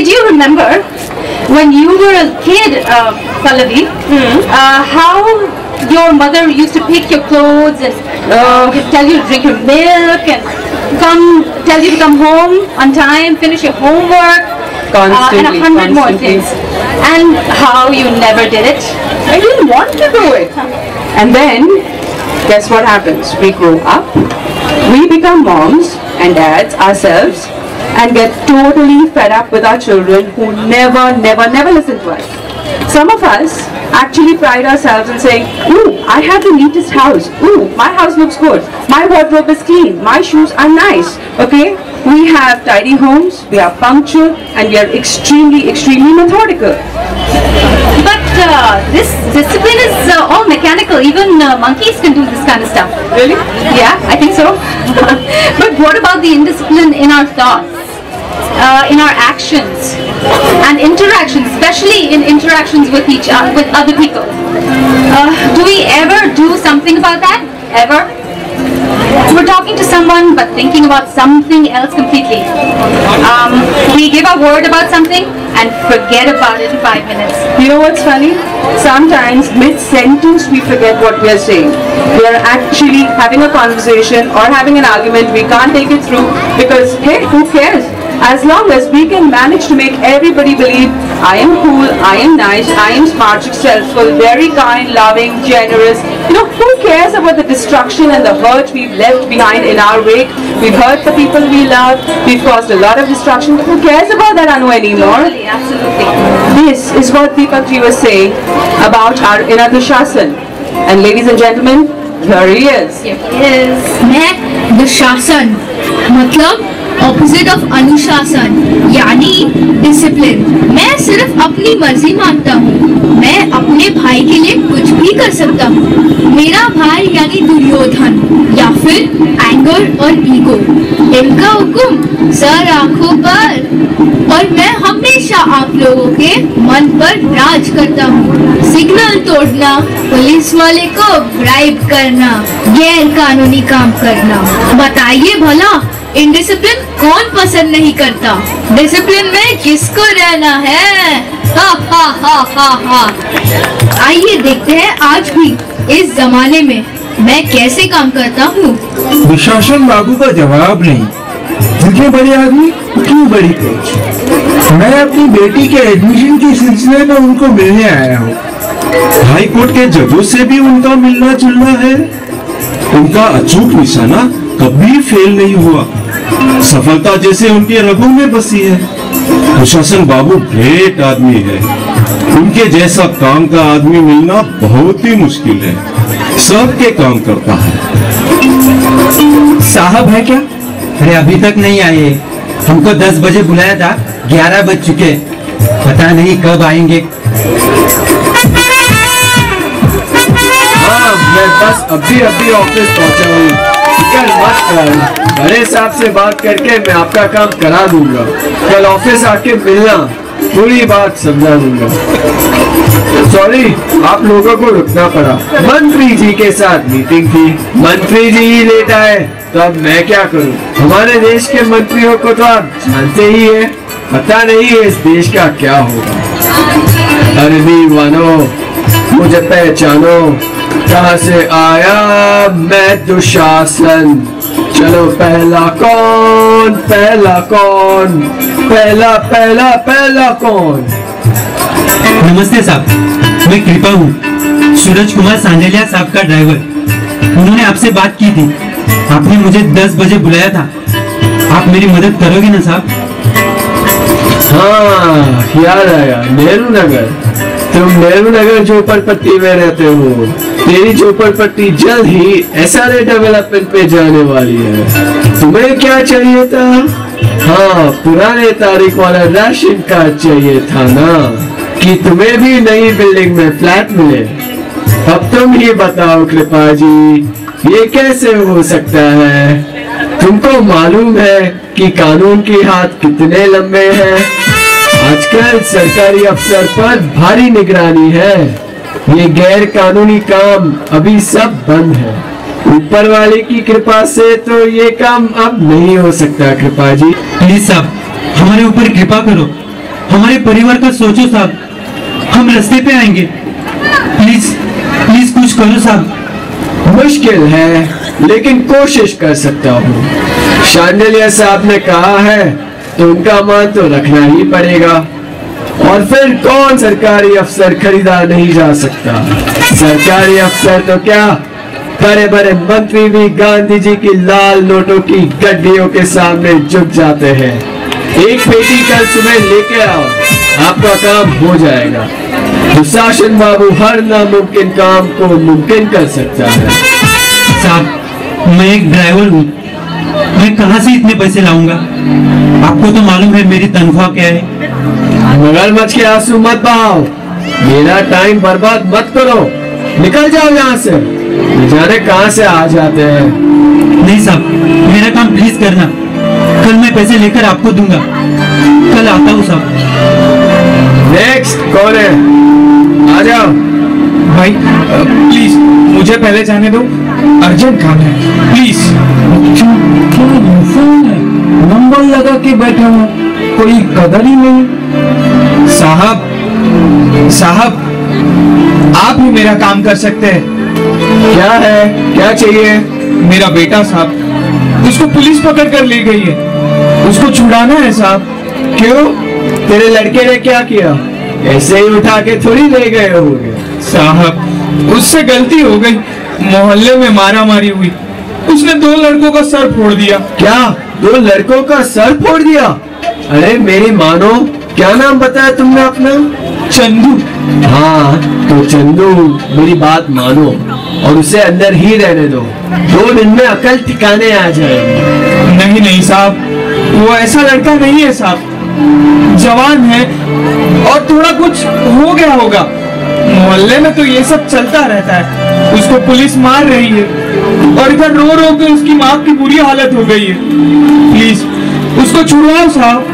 did you remember when you were a kid, Pallavi, how your mother used to pick your clothes and tell you to drink your milk and tell you to come home on time, finish your homework, and 100 more things, and how you never did it? I didn't want to do it. And then, guess what happens? We grow up, we become moms and dads ourselves, and get totally fed up with our children who never listen to us. Some of us actually pride ourselves in saying, ooh, I have the neatest house. Ooh, my house looks good. My wardrobe is clean. My shoes are nice. Okay? We have tidy homes, we are punctual, and we are extremely methodical. But this discipline is all mechanical. Even monkeys can do this kind of stuff. Really? Yeah, I think so. But what about the indiscipline in our thoughts, in our actions and interactions, especially in interactions with with other people? Do we ever do something about that? Ever? We're talking to someone but thinking about something else completely. We give a word about something and forget about it in 5 minutes. You know what's funny? Sometimes mid-sentence we forget what we are saying. We are actually having a conversation or having an argument. We can't take it through because, hey, who cares? As long as we can manage to make everybody believe I am cool, I am nice, I am smart, successful, very kind, loving, generous. You know, who cares about the destruction and the hurt we've left behind in our wake? We've hurt the people we love, we've caused a lot of destruction. Who cares about that, Anu, anymore? Totally, absolutely. This is what Deepak Ji was saying about our inner Dushasan. And ladies and gentlemen, here he is. Here he is. मैं दुशासन मतलब opposite of अनुशासन यानी discipline. मैं सिर्फ अपनी मर्जी मानता हूँ। मैं अपने भाई के लिए कुछ भी कर सकता हूँ। मेरा भाई यानी दुर्योधन या फिर एंगर और ईगो, इनका हुक्म सर आंखों पर और मैं हमेशा आप लोगों के मन पर राज करता हूँ। सिग्नल तोड़ना, पुलिस वाले को ब्राइब करना, गैर कानूनी काम करना। बताइए भला इनडिसिप्लिन कौन पसंद नहीं करता? डिसिप्लिन में किसको रहना है? हा हा हा हा हा। आइए देखते हैं आज भी इस जमाने में मैं कैसे काम करता हूँ। दुशासन बाबू का जवाब नहीं। जितने बड़े आदमी उतनी बड़ी पहुंच। मैं अपनी बेटी के एडमिशन के सिलसिले में उनको मिलने आया हूँ। हाई कोर्ट के जजों से भी उनका मिलना जुलना है। उनका अचूक निशाना कभी फेल नहीं हुआ। सफलता जैसे उनके रगों में बसी है। दुशासन बाबू ग्रेट आदमी है। उनके जैसा काम का आदमी मिलना बहुत ही मुश्किल है। सबके काम करता है। साहब है क्या? अरे अभी तक नहीं आए। हमको 10 बजे बुलाया था, 11 बज चुके। पता नहीं कब आएंगे। हाँ, मैं बस अभी ऑफिस पहुंचा हूँ। बड़े साहब से बात करके मैं आपका काम करा दूंगा। कल ऑफिस आके मिलना, पूरी बात समझा दूंगा। सॉरी, आप लोगों को रुकना पड़ा। मंत्री जी के साथ मीटिंग थी। मंत्री जी ही लेट आए तो अब मैं क्या करूं? हमारे देश के मंत्रियों को तो आप जानते ही है। पता नहीं है इस देश का क्या होगा। अरे दीवानो, मुझे पहचानो, कहाँ से आया मैं दुशासन। चलो पहला कौन, पहला कौन, पहला कौन? नमस्ते साहब, मैं कृपा हूँ, सूरज कुमार सांडेलिया साहब का ड्राइवर। उन्होंने आपसे बात की थी। आपने मुझे 10 बजे बुलाया था। आप मेरी मदद करोगे ना साहब? हाँ, याद आया, नेहरू नगर। तुम नेहरू नगर झोपड़पट्टी में रहते हो। तेरी झोपड़पट्टी जल्द ही SRA डेवलपमेंट पे जाने वाली है। तुम्हें क्या चाहिए था? हाँ, पुराने तारीख वाला राशन कार्ड चाहिए था ना, कि तुम्हें भी नई बिल्डिंग में फ्लैट मिले। अब तुम ही बताओ कृपा जी, ये कैसे हो सकता है? तुमको मालूम है कि कानून के हाथ कितने लंबे हैं? आजकल सरकारी अफसर पर भारी निगरानी है। ये गैर कानूनी काम अभी सब बंद है। ऊपर वाले की कृपा से तो ये काम अब नहीं हो सकता। कृपा जी प्लीज साहब, हमारे ऊपर कृपा करो। हमारे परिवार का सोचो साहब, हम रास्ते पे आएंगे। प्लीज प्लीज कुछ करो साहब। मुश्किल है लेकिन कोशिश कर सकता हूँ। शांडिलिया साहब ने कहा है तो उनका मान तो रखना ही पड़ेगा। और फिर कौन सरकारी अफसर खरीदा नहीं जा सकता। सरकारी अफसर तो क्या, बड़े बड़े मंत्री भी गांधी जी की लाल नोटों की गड्डियों के सामने झुक जाते हैं। एक पेटी कल सुबह लेके आओ, आपका काम हो जाएगा। दुशासन बाबू हर नामुमकिन काम को मुमकिन कर सकता है। साहब मैं एक ड्राइवर हूँ, मैं कहाँ से इतने पैसे लाऊंगा? आपको तो मालूम है मेरी तनख्वाह क्या है। मगरमच्छ के आंसू मत बहाओ, मेरा टाइम बर्बाद मत करो। निकल जाओ यहाँ से, न जाने कहाँ से आ जाते हैं। नहीं साहब, मेरा काम प्लीज करना। कल मैं पैसे लेकर आपको दूंगा। कल आता हूँ साहब। नेक्स्ट कौन है? आ जाओ। भाई प्लीज मुझे पहले जाने दो, अर्जेंट काम है प्लीज। क्या इंसान है, नंबर लगा के बैठा हूँ, कोई कदर ही नहीं। साहब साहब आप ही मेरा काम कर सकते हैं। क्या है, क्या चाहिए? मेरा बेटा साहब, उसको पुलिस पकड़ कर ले गई है, उसको छुड़ाना है साहब। क्यों? तेरे लड़के ने क्या किया? ऐसे ही उठा के थोड़ी ले गए होंगे। साहब उससे गलती हो गई, मोहल्ले में मारा मारी हुई, उसने 2 लड़कों का सर फोड़ दिया। क्या 2 लड़कों का सर फोड़ दिया? अरे मेरी मानो, क्या नाम बताया तुमने अपना? चंदू। हाँ तो चंदू, मेरी बात मानो और उसे अंदर ही रहने दो। 2 दिन में अकल ठिकाने आ जाएगी। नहीं नहीं साहब, वो ऐसा लड़का नहीं है साहब, जवान है और थोड़ा कुछ हो गया होगा। मोहल्ले में तो ये सब चलता रहता है। उसको पुलिस मार रही है और इधर रो रो के उसकी माँ की बुरी हालत हो गई है। प्लीज उसको छुड़वाओ साहब।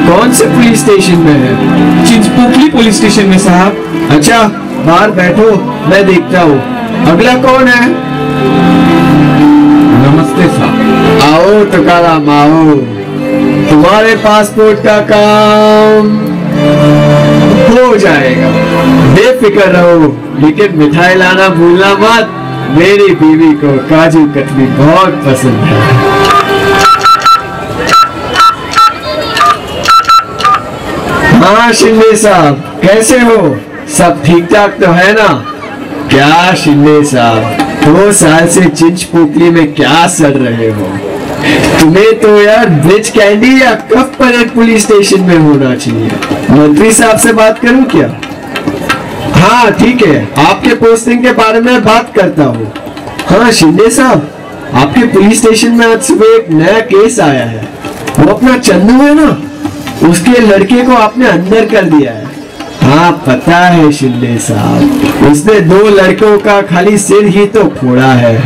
कौन से पुलिस स्टेशन में है? चिंचपोकली पुलिस स्टेशन में साहब। अच्छा बाहर बैठो, मैं देखता हूँ। अगला कौन है? नमस्ते साहब। आओ तुकाराम आओ, तुम्हारे पासपोर्ट का काम हो जाएगा, बेफिक्र रहो। लेकिन मिठाई लाना भूलना मत, मेरी बीवी को काजू कतली बहुत पसंद है। हाँ शिंदे साहब, कैसे हो? सब ठीक ठाक तो है ना? क्या शिंदे साहब, 2 साल से चिंचपोकली में क्या सड़ रहे हो? तुम्हें तो यार ब्रिज कैंडी या कफ परेड पुलिस स्टेशन में होना चाहिए। मंत्री साहब से बात करूं क्या? हाँ ठीक है, आपके पोस्टिंग के बारे में बात करता हूँ। हाँ शिंदे साहब, आपके पुलिस स्टेशन में आज सुबह एक नया केस आया है। वो अपना चंदू है ना, उसके लड़के को आपने अंदर कर दिया है। हाँ पता है शिंदे साहब, उसने 2 लड़कों का खाली सिर ही तो फोड़ा है।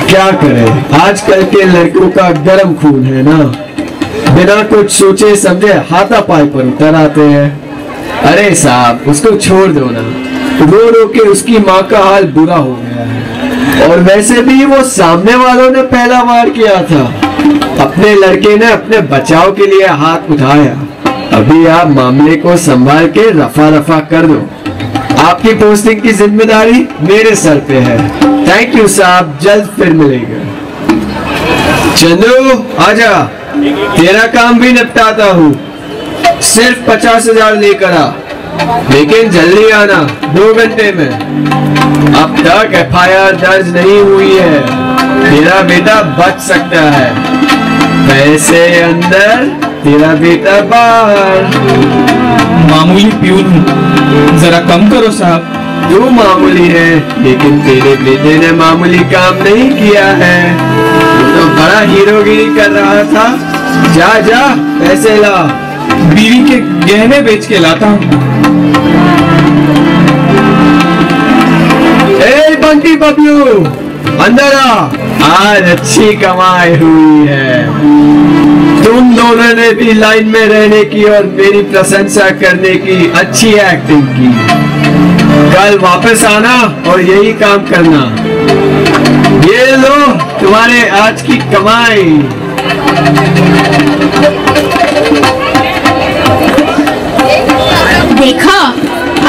क्या करें, आजकल के लड़कों का गर्म खून है ना, बिना कुछ सोचे समझे हाथापाई पर उतर आते हैं। अरे साहब उसको छोड़ दो ना, रो रो के उसकी माँ का हाल बुरा हो गया है। और वैसे भी वो सामने वालों ने पहला वार किया था, अपने लड़के ने अपने बचाव के लिए हाथ उठाया। अभी आप मामले को संभाल के रफा रफा कर दो। आपकी पोस्टिंग की जिम्मेदारी मेरे सर पे है। थैंक यू साहब, जल्द फिर मिलेंगे। चंदू आजा, तेरा काम भी निपटाता हूँ। सिर्फ 50,000 लेकर आ, लेकिन जल्दी आना, 2 घंटे में। अब तक FIR दर्ज नहीं हुई है, तेरा बेटा बच सकता है। पैसे अंदर, तेरा बेटा बाहर। मामूली प्यून हूँ, जरा कम करो साहब। तू मामूली है, लेकिन तेरे बेटे ने मामूली काम नहीं किया है। वो तो बड़ा हीरोगिरी कर रहा था। जा जा पैसे ला। बीवी के गहने बेच के लाता हूँ। ए बंटी बबलू, अंदर आ, आज अच्छी कमाई हुई है। तुम दोनों ने भी लाइन में रहने की और मेरी प्रशंसा करने की अच्छी एक्टिंग की। कल वापस आना और यही काम करना। ये लो तुम्हारे आज की कमाई। देखा,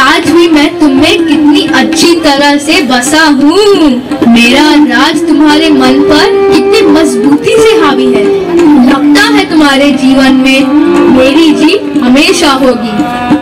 आज भी मैं तुम्हें कितनी अच्छी तरह से बसा हूँ। मेरा राज तुम्हारे मन पर कितनी मजबूती से हावी है। लगता है तुम्हारे जीवन में मेरी जीत हमेशा होगी।